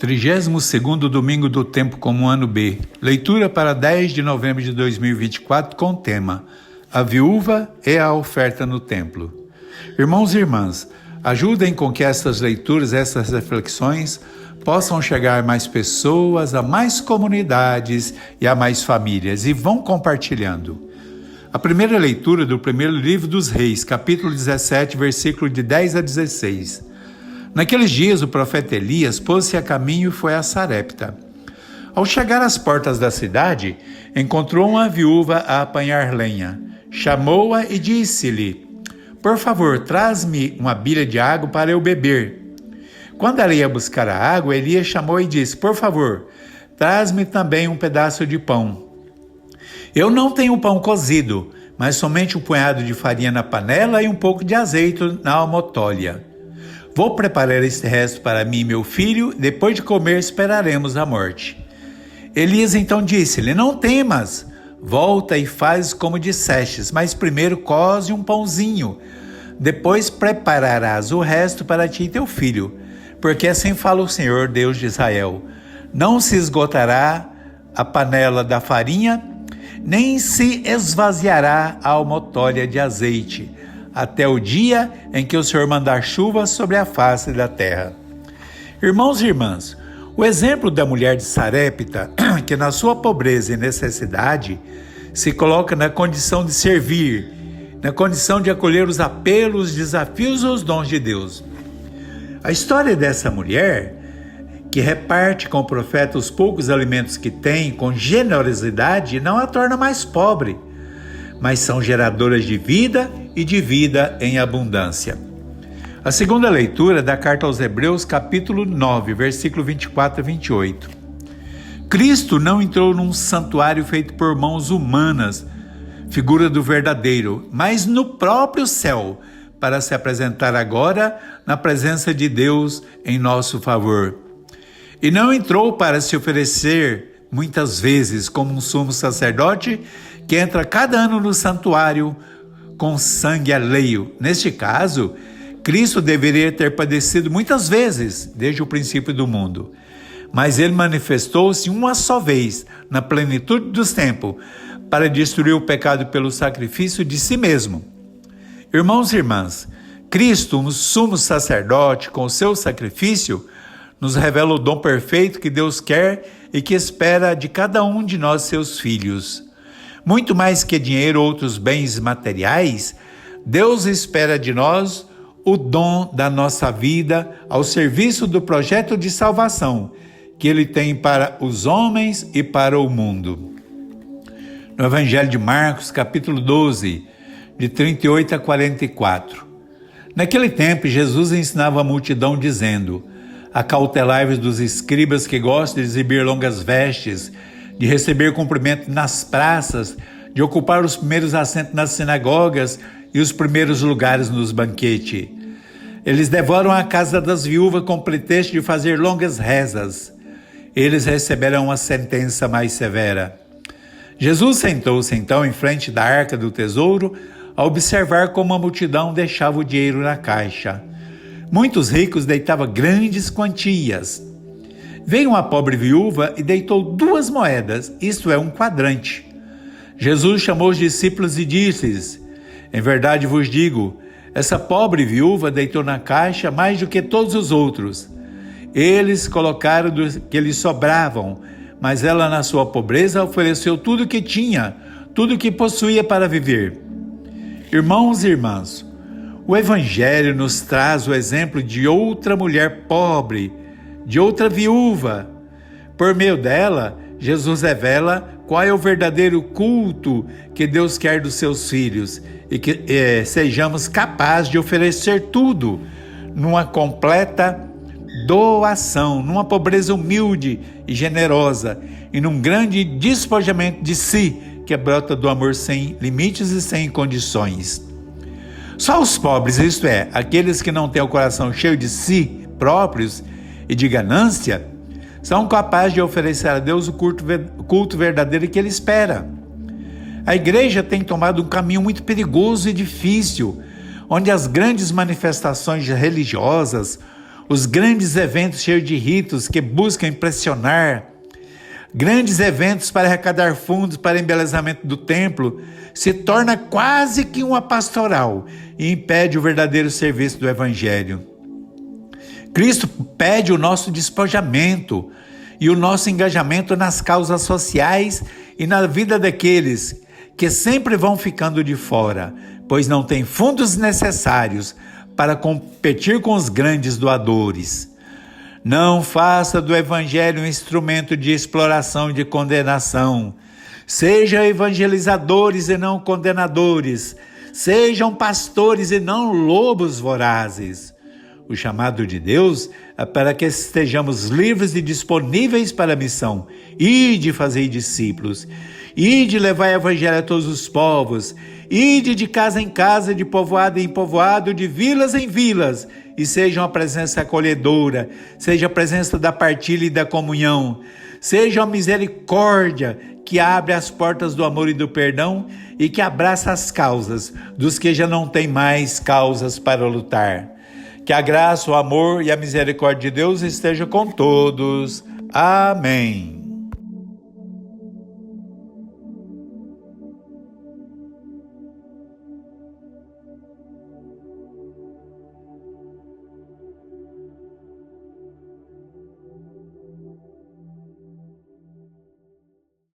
32º domingo do tempo comum ano B. Leitura para 10 de novembro de 2024 com o tema A viúva e a oferta no templo. Irmãos e irmãs, ajudem com que essas leituras, essas reflexões possam chegar a mais pessoas, a mais comunidades e a mais famílias, e vão compartilhando. A primeira leitura do primeiro livro dos Reis, capítulo 17, versículo de 10 a 16. Naqueles dias, o profeta Elias pôs-se a caminho e foi a Sarepta. Ao chegar às portas da cidade, encontrou uma viúva a apanhar lenha. Chamou-a e disse-lhe: Por favor, traz-me uma bilha de água para eu beber. Quando ela ia buscar a água, Elias chamou e disse: Por favor, traz-me também um pedaço de pão. Eu não tenho pão cozido, mas somente um punhado de farinha na panela e um pouco de azeite na almotolha. Vou preparar este resto para mim e meu filho, depois de comer esperaremos a morte. Elias então disse-lhe: Não temas, volta e faz como dissestes, mas primeiro coze um pãozinho, depois prepararás o resto para ti e teu filho, porque assim fala o Senhor Deus de Israel: Não se esgotará a panela da farinha, nem se esvaziará a almotolha de azeite, até o dia em que o Senhor mandar chuva sobre a face da terra. Irmãos e irmãs, o exemplo da mulher de Sarepta, que na sua pobreza e necessidade se coloca na condição de servir, na condição de acolher os apelos, os desafios e os dons de Deus. A história dessa mulher, que reparte com o profeta os poucos alimentos que tem com generosidade, não a torna mais pobre, mas são geradoras de vida e de vida em abundância. A segunda leitura da carta aos Hebreus, capítulo 9, versículo 24 a 28. Cristo não entrou num santuário feito por mãos humanas, figura do verdadeiro, mas no próprio céu, para se apresentar agora na presença de Deus em nosso favor. E não entrou para se oferecer muitas vezes como um sumo sacerdote que entra cada ano no santuário com sangue alheio. Neste caso, Cristo deveria ter padecido muitas vezes desde o princípio do mundo, mas ele manifestou-se uma só vez na plenitude dos tempos para destruir o pecado pelo sacrifício de si mesmo. Irmãos e irmãs, Cristo, um sumo sacerdote, com o seu sacrifício, nos revela o dom perfeito que Deus quer e que espera de cada um de nós, seus filhos. Muito mais que dinheiro ou outros bens materiais, Deus espera de nós o dom da nossa vida ao serviço do projeto de salvação que Ele tem para os homens e para o mundo. No Evangelho de Marcos, capítulo 12, de 38 a 44. Naquele tempo, Jesus ensinava a multidão dizendo: Acautelai-vos dos escribas que gostam de exibir longas vestes, de receber cumprimento nas praças, de ocupar os primeiros assentos nas sinagogas e os primeiros lugares nos banquetes. Eles devoram a casa das viúvas com pretexto de fazer longas rezas. Eles receberão a sentença mais severa. Jesus sentou-se então em frente da arca do tesouro a observar como a multidão deixava o dinheiro na caixa. Muitos ricos deitavam grandes quantias. Veio uma pobre viúva e deitou 2 moedas, isto é, um quadrante. Jesus chamou os discípulos e disse-lhes: Em verdade vos digo, essa pobre viúva deitou na caixa mais do que todos os outros. Eles colocaram do que lhes sobravam, mas ela na sua pobreza ofereceu tudo o que tinha, tudo o que possuía para viver. Irmãos e irmãs, o Evangelho nos traz o exemplo de outra mulher pobre, de outra viúva. Por meio dela, Jesus revela qual é o verdadeiro culto que Deus quer dos seus filhos e que sejamos capazes de oferecer tudo numa completa doação, numa pobreza humilde e generosa e num grande despojamento de si que brota do amor sem limites e sem condições. Só os pobres, isto é, aqueles que não têm o coração cheio de si próprios e de ganância, são capazes de oferecer a Deus o culto verdadeiro que Ele espera. A igreja tem tomado um caminho muito perigoso e difícil, onde as grandes manifestações religiosas, os grandes eventos cheios de ritos que buscam impressionar, grandes eventos para arrecadar fundos para embelezamento do templo, se torna quase que uma pastoral e impede o verdadeiro serviço do Evangelho. Cristo pede o nosso despojamento e o nosso engajamento nas causas sociais e na vida daqueles que sempre vão ficando de fora, pois não têm fundos necessários para competir com os grandes doadores. Não faça do Evangelho um instrumento de exploração e de condenação. Sejam evangelizadores e não condenadores. Sejam pastores e não lobos vorazes. O chamado de Deus é para que estejamos livres e disponíveis para a missão, e de fazer discípulos, e de levar o Evangelho a todos os povos, e de casa em casa, de povoado em povoado, de vilas em vilas, e seja uma presença acolhedora, seja a presença da partilha e da comunhão, seja a misericórdia que abre as portas do amor e do perdão e que abraça as causas dos que já não têm mais causas para lutar. Que a graça, o amor e a misericórdia de Deus estejam com todos. Amém.